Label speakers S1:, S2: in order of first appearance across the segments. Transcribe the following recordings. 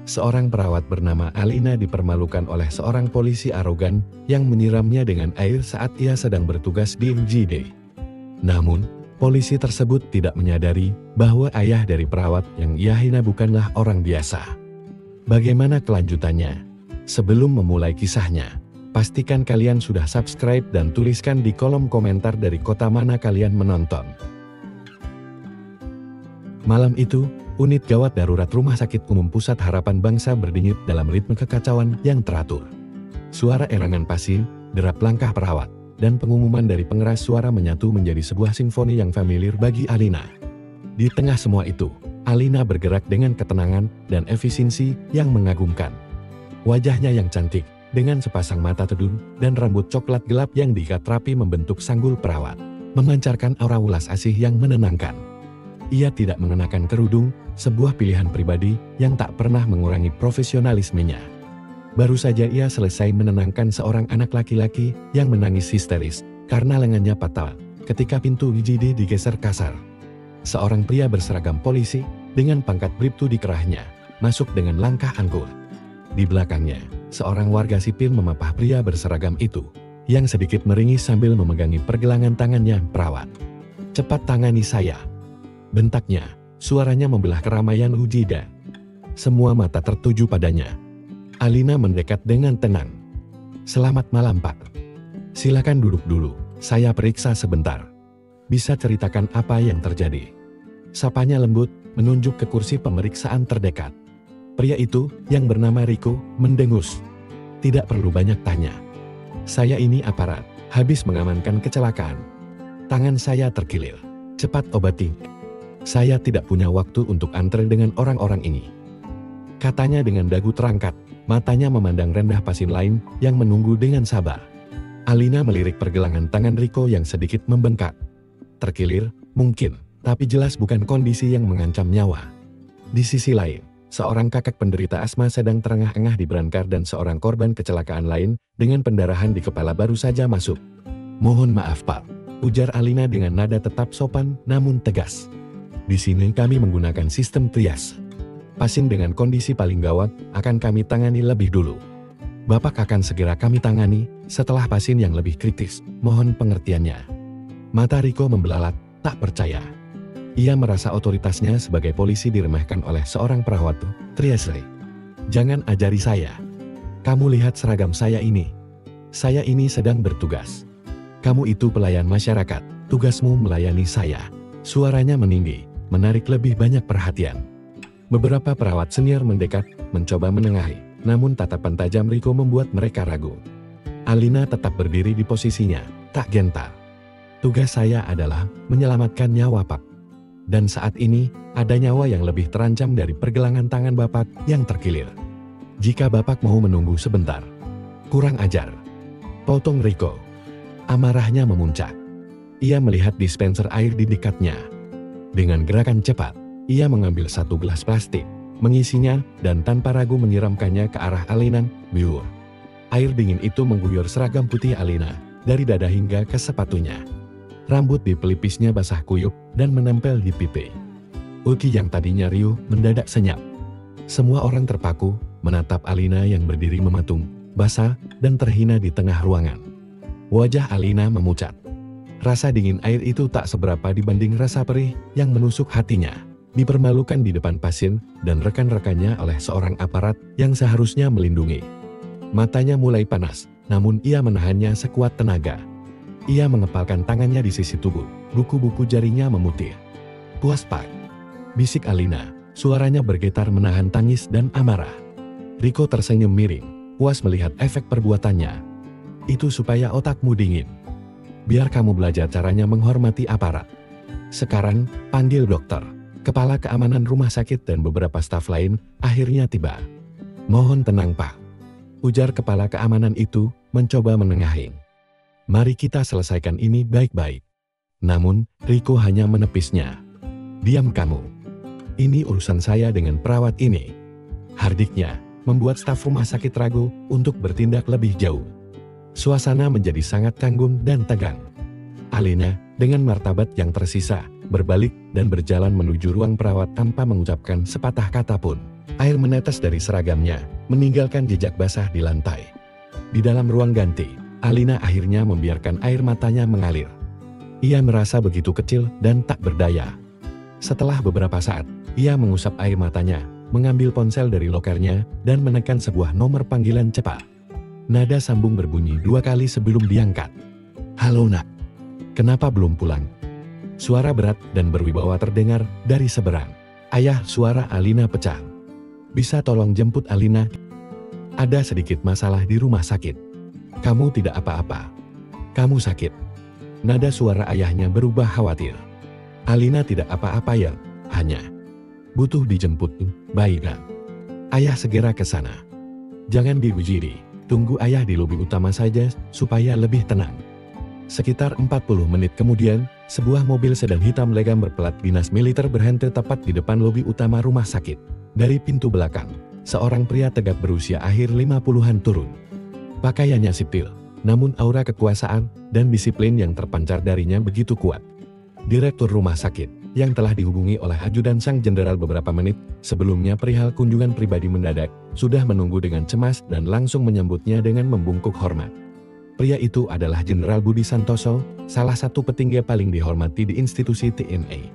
S1: Seorang perawat bernama Alina dipermalukan oleh seorang polisi arogan yang menyiramnya dengan air saat ia sedang bertugas di UGD. Namun, polisi tersebut tidak menyadari bahwa ayah dari perawat yang ia hina bukanlah orang biasa. Bagaimana kelanjutannya? Sebelum memulai kisahnya, pastikan kalian sudah subscribe dan tuliskan di kolom komentar dari kota mana kalian menonton. Malam itu, unit gawat darurat Rumah Sakit Umum Pusat Harapan Bangsa berdenyut dalam ritme kekacauan yang teratur. Suara erangan pasien, derap langkah perawat, dan pengumuman dari pengeras suara menyatu menjadi sebuah simfoni yang familiar bagi Alina. Di tengah semua itu, Alina bergerak dengan ketenangan dan efisiensi yang mengagumkan. Wajahnya yang cantik, dengan sepasang mata tedung dan rambut coklat gelap yang diikat rapi membentuk sanggul perawat, memancarkan aura ulas asih yang menenangkan. Ia tidak mengenakan kerudung, sebuah pilihan pribadi yang tak pernah mengurangi profesionalismenya. Baru saja ia selesai menenangkan seorang anak laki-laki yang menangis histeris karena lengannya patah ketika pintu IGD digeser kasar. Seorang pria berseragam polisi dengan pangkat bribtu di kerahnya masuk dengan langkah angkuh. Di belakangnya, seorang warga sipil memapah pria berseragam itu yang sedikit meringis sambil memegangi pergelangan tangannya perawat. "Cepat tangani saya," bentaknya. Suaranya membelah keramaian UGD. Semua mata tertuju padanya. Alina mendekat dengan tenang. "Selamat malam, Pak. Silakan duduk dulu, saya periksa sebentar. Bisa ceritakan apa yang terjadi?" Sapanya lembut, menunjuk ke kursi pemeriksaan terdekat. Pria itu, yang bernama Riko, mendengus. "Tidak perlu banyak tanya. Saya ini aparat, habis mengamankan kecelakaan. Tangan saya terkilir. Cepat obati. Saya tidak punya waktu untuk antre dengan orang-orang ini," katanya dengan dagu terangkat, matanya memandang rendah pasien lain yang menunggu dengan sabar. Alina melirik pergelangan tangan Riko yang sedikit membengkak. Terkilir, mungkin, tapi jelas bukan kondisi yang mengancam nyawa. Di sisi lain, seorang kakak penderita asma sedang terengah-engah di brankar dan seorang korban kecelakaan lain dengan pendarahan di kepala baru saja masuk. "Mohon maaf, Pak," ujar Alina dengan nada tetap sopan namun tegas. "Di sini kami menggunakan sistem trias. Pasien dengan kondisi paling gawat akan kami tangani lebih dulu. Bapak akan segera kami tangani setelah pasien yang lebih kritis. Mohon pengertiannya." Mata Riko membelalak, tak percaya. Ia merasa otoritasnya sebagai polisi diremehkan oleh seorang perawat. "Triasle, jangan ajari saya. Kamu lihat seragam saya ini. Saya ini sedang bertugas. Kamu itu pelayan masyarakat, tugasmu melayani saya." Suaranya meninggi, menarik lebih banyak perhatian. Beberapa perawat senior mendekat, mencoba menengahi, namun tatapan tajam Riko membuat mereka ragu. Alina tetap berdiri di posisinya, tak gentar. "Tugas saya adalah menyelamatkan nyawa, Pak. Dan saat ini, ada nyawa yang lebih terancam dari pergelangan tangan Bapak yang terkilir. Jika Bapak mau menunggu sebentar." "Kurang ajar," potong Riko. Amarahnya memuncak. Ia melihat dispenser air di dekatnya. Dengan gerakan cepat, ia mengambil satu gelas plastik, mengisinya, dan tanpa ragu menyiramkannya ke arah Alina. Biur. Air dingin itu mengguyur seragam putih Alina, dari dada hingga ke sepatunya. Rambut di pelipisnya basah kuyup dan menempel di pipi. Uki yang tadinya riuh mendadak senyap. Semua orang terpaku, menatap Alina yang berdiri mematung, basah, dan terhina di tengah ruangan. Wajah Alina memucat. Rasa dingin air itu tak seberapa dibanding rasa perih yang menusuk hatinya. Dipermalukan di depan pasien dan rekan-rekannya oleh seorang aparat yang seharusnya melindungi. Matanya mulai panas, namun ia menahannya sekuat tenaga. Ia mengepalkan tangannya di sisi tubuh, buku-buku jarinya memutih. "Puas, Pak," bisik Alina, suaranya bergetar menahan tangis dan amarah. Riko tersenyum miring, puas melihat efek perbuatannya. "Itu supaya otakmu dingin. Biar kamu belajar caranya menghormati aparat. Sekarang, panggil dokter." Kepala keamanan rumah sakit dan beberapa staf lain akhirnya tiba. "Mohon tenang, Pak," ujar kepala keamanan itu, mencoba menengahi. "Mari kita selesaikan ini baik-baik." Namun, Riko hanya menepisnya. "Diam kamu. Ini urusan saya dengan perawat ini." Hardiknya, membuat staf rumah sakit ragu untuk bertindak lebih jauh. Suasana menjadi sangat tanggung dan tegang. Alina, dengan martabat yang tersisa, berbalik, dan berjalan menuju ruang perawat tanpa mengucapkan sepatah kata pun. Air menetes dari seragamnya, meninggalkan jejak basah di lantai. Di dalam ruang ganti, Alina akhirnya membiarkan air matanya mengalir. Ia merasa begitu kecil dan tak berdaya. Setelah beberapa saat, ia mengusap air matanya, mengambil ponsel dari lokernya, dan menekan sebuah nomor panggilan cepat. Nada sambung berbunyi 2 kali sebelum diangkat. "Halo nak, kenapa belum pulang?" Suara berat dan berwibawa terdengar dari seberang. "Ayah," suara Alina pecah. "Bisa tolong jemput Alina? Ada sedikit masalah di rumah sakit." "Kamu tidak apa-apa? Kamu sakit?" Nada suara ayahnya berubah khawatir. "Alina tidak apa-apa ya, hanya butuh dijemput." "Baiklah. Ayah segera ke sana. Jangan diujiri, tunggu ayah di lobi utama saja supaya lebih tenang." Sekitar 40 menit kemudian, sebuah mobil sedan hitam legam berplat dinas militer berhenti tepat di depan lobi utama rumah sakit. Dari pintu belakang, seorang pria tegap berusia akhir 50-an turun. Pakaiannya sipil, namun aura kekuasaan dan disiplin yang terpancar darinya begitu kuat. Direktur rumah sakit, yang telah dihubungi oleh ajudan sang jenderal beberapa menit sebelumnya perihal kunjungan pribadi mendadak, sudah menunggu dengan cemas dan langsung menyambutnya dengan membungkuk hormat. Pria itu adalah Jenderal Budi Santoso, salah satu petinggi paling dihormati di institusi TNI.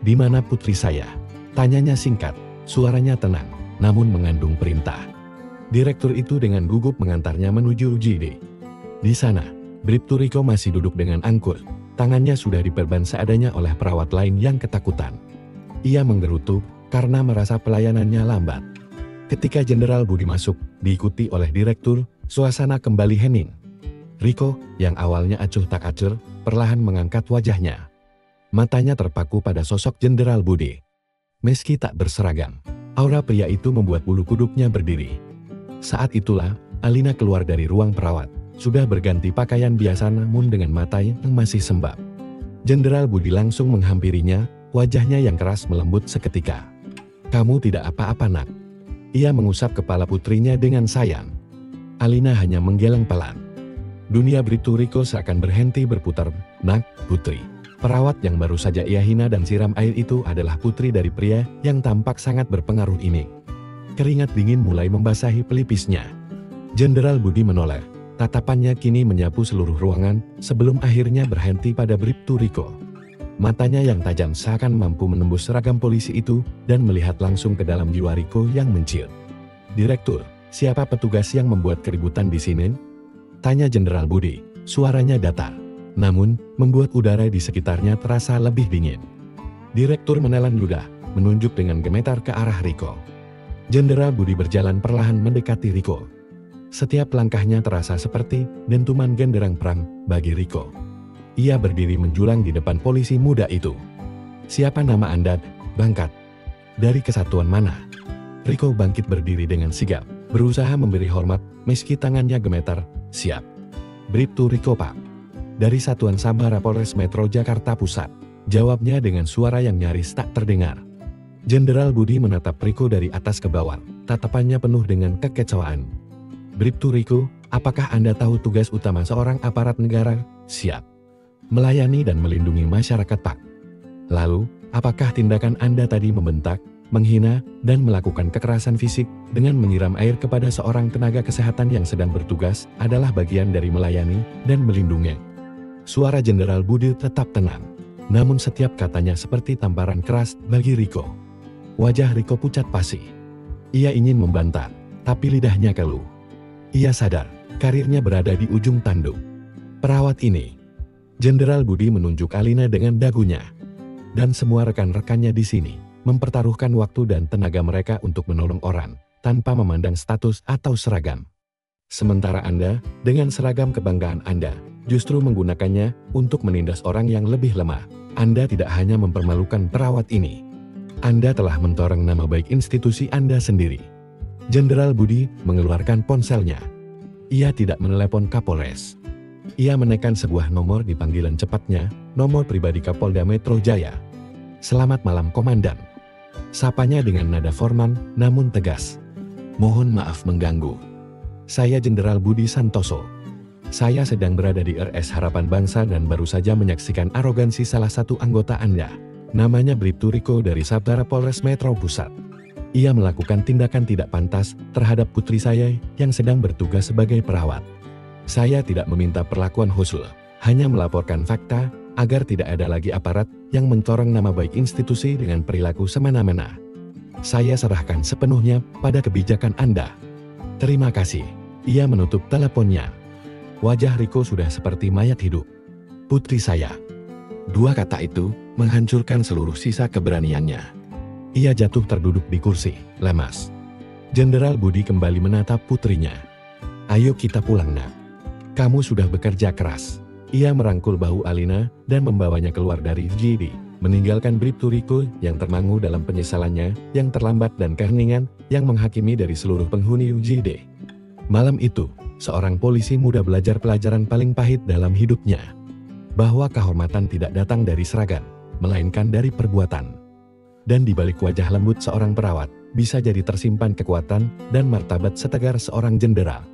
S1: "Di mana putri saya?" tanyanya singkat, suaranya tenang, namun mengandung perintah. Direktur itu dengan gugup mengantarnya menuju UGD. Di sana, Bribtu Riko masih duduk dengan angkuh, tangannya sudah diperban seadanya oleh perawat lain yang ketakutan. Ia menggerutu karena merasa pelayanannya lambat. Ketika Jenderal Budi masuk, diikuti oleh direktur, suasana kembali hening. Riko, yang awalnya acuh tak acuh, perlahan mengangkat wajahnya. Matanya terpaku pada sosok Jenderal Budi. Meski tak berseragam, aura pria itu membuat bulu kuduknya berdiri. Saat itulah, Alina keluar dari ruang perawat. Sudah berganti pakaian biasa namun dengan mata yang masih sembab. Jenderal Budi langsung menghampirinya, wajahnya yang keras melembut seketika. "Kamu tidak apa-apa nak?" Ia mengusap kepala putrinya dengan sayang. Alina hanya menggeleng pelan. Dunia Bribtu Riko seakan berhenti berputar. "Nak, putri." Perawat yang baru saja ia hina dan siram air itu adalah putri dari pria yang tampak sangat berpengaruh ini. Keringat dingin mulai membasahi pelipisnya. Jenderal Budi menoleh. Tatapannya kini menyapu seluruh ruangan, sebelum akhirnya berhenti pada Bribtu Riko. Matanya yang tajam seakan mampu menembus seragam polisi itu, dan melihat langsung ke dalam jiwa Riko yang menciut. "Direktur, siapa petugas yang membuat keributan di sini?" tanya Jenderal Budi, suaranya datar. Namun, membuat udara di sekitarnya terasa lebih dingin. Direktur menelan ludah, menunjuk dengan gemetar ke arah Riko. Jenderal Budi berjalan perlahan mendekati Riko. Setiap langkahnya terasa seperti dentuman genderang perang bagi Riko. Ia berdiri menjulang di depan polisi muda itu. "Siapa nama Anda, Bangkat? Dari kesatuan mana?" Riko bangkit berdiri dengan sigap, berusaha memberi hormat meski tangannya gemetar. "Siap. Bribtu Riko Pak. Dari Satuan Sabara Polres Metro Jakarta Pusat," jawabnya dengan suara yang nyaris tak terdengar. Jenderal Budi menatap Riko dari atas ke bawah, tatapannya penuh dengan kekecewaan. "Bribtu Riko, apakah Anda tahu tugas utama seorang aparat negara?" "Siap. Melayani dan melindungi masyarakat Pak." "Lalu, apakah tindakan Anda tadi membentak, menghina, dan melakukan kekerasan fisik dengan menyiram air kepada seorang tenaga kesehatan yang sedang bertugas adalah bagian dari melayani dan melindungi?" Suara Jenderal Budi tetap tenang, namun setiap katanya seperti tamparan keras bagi Riko. Wajah Riko pucat pasi. Ia ingin membantah, tapi lidahnya keluh. Ia sadar, karirnya berada di ujung tanduk. Perawat ini. Jenderal Budi menunjuk Alina dengan dagunya. Dan semua rekan-rekannya di sini, mempertaruhkan waktu dan tenaga mereka untuk menolong orang, tanpa memandang status atau seragam. Sementara Anda, dengan seragam kebanggaan Anda, justru menggunakannya untuk menindas orang yang lebih lemah. Anda tidak hanya mempermalukan perawat ini. Anda telah mencoreng nama baik institusi Anda sendiri. Jenderal Budi mengeluarkan ponselnya. Ia tidak menelepon Kapolres. Ia menekan sebuah nomor di panggilan cepatnya, nomor pribadi Kapolda Metro Jaya. "Selamat malam Komandan." Sapanya dengan nada formal namun tegas. "Mohon maaf mengganggu. Saya Jenderal Budi Santoso. Saya sedang berada di RS Harapan Bangsa dan baru saja menyaksikan arogansi salah satu anggota Anda. Namanya Bribtu Riko dari Sabara Polres Metro Pusat. Ia melakukan tindakan tidak pantas terhadap putri saya yang sedang bertugas sebagai perawat. Saya tidak meminta perlakuan khusus, hanya melaporkan fakta agar tidak ada lagi aparat yang mencoreng nama baik institusi dengan perilaku semena-mena. Saya serahkan sepenuhnya pada kebijakan Anda. Terima kasih. Ia menutup teleponnya. Wajah Riko sudah seperti mayat hidup. Putri saya. Dua kata itu menghancurkan seluruh sisa keberaniannya. Ia jatuh terduduk di kursi, lemas. Jenderal Budi kembali menatap putrinya. Ayo kita pulang, nak. Kamu sudah bekerja keras. Ia merangkul bahu Alina dan membawanya keluar dari GD, meninggalkan Bribtu Riko yang termangu dalam penyesalannya yang terlambat dan keheningan yang menghakimi dari seluruh penghuni UGD. Malam itu, seorang polisi muda belajar pelajaran paling pahit dalam hidupnya. Bahwa kehormatan tidak datang dari seragam, melainkan dari perbuatan. Dan di balik wajah lembut seorang perawat, bisa jadi tersimpan kekuatan dan martabat setegar seorang jenderal.